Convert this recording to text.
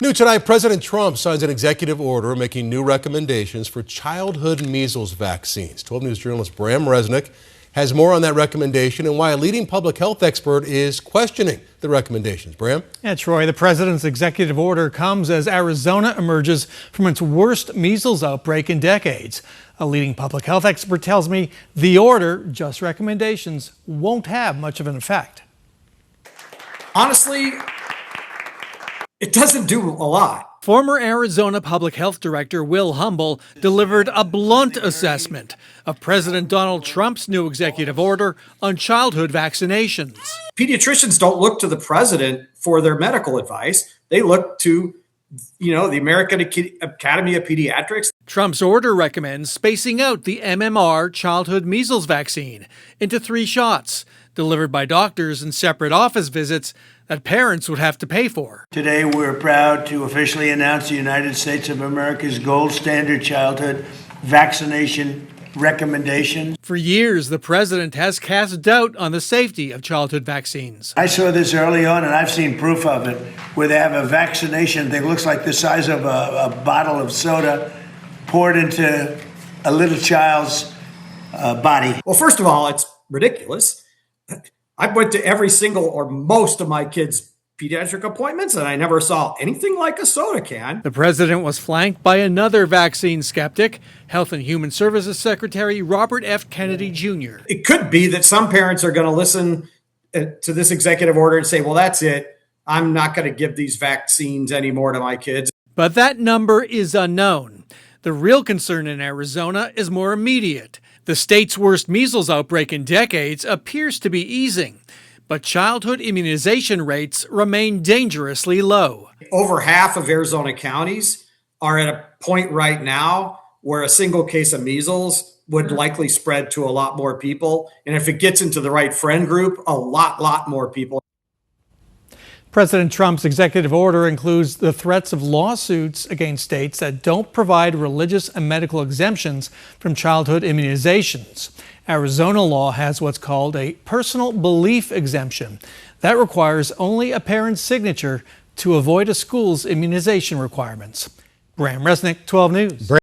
New tonight, President Trump signs an executive order making new recommendations for childhood measles vaccines. 12 News journalist Bram Resnick has more on that recommendation and why a leading public health expert is questioning the recommendations. Bram? Yeah, Troy, the president's executive order comes as Arizona emerges from its worst measles outbreak in decades. A leading public health expert tells me the order, just recommendations, won't have much of an effect. Honestly, it doesn't do a lot. Former Arizona Public Health Director Will Humble delivered a blunt assessment of President Donald Trump's new executive order on childhood vaccinations. Pediatricians don't look to the president for their medical advice. They look to, the American Academy of Pediatrics. Trump's order recommends spacing out the MMR childhood measles vaccine into 3 shots, delivered by doctors in separate office visits that parents would have to pay for. Today, we're proud to officially announce the United States of America's gold standard childhood vaccination recommendation. For years, the president has cast doubt on the safety of childhood vaccines. I saw this early on, and I've seen proof of it, where they have a vaccination that looks like the size of a bottle of soda poured into a little child's body. Well, first of all, it's ridiculous. I went to every single or most of my kids' pediatric appointments, and I never saw anything like a soda can. The president was flanked by another vaccine skeptic, Health and Human Services Secretary Robert F. Kennedy Jr. It could be that some parents are going to listen to this executive order and say, well, that's it. I'm not going to give these vaccines anymore to my kids. But that number is unknown. The real concern in Arizona is more immediate. The state's worst measles outbreak in decades appears to be easing, but childhood immunization rates remain dangerously low. Over half of Arizona counties are at a point right now where a single case of measles would likely spread to a lot more people. And if it gets into the right friend group, a lot more people. President Trump's executive order includes the threats of lawsuits against states that don't provide religious and medical exemptions from childhood immunizations. Arizona law has what's called a personal belief exemption. That requires only a parent's signature to avoid a school's immunization requirements. Bram Resnick, 12 News.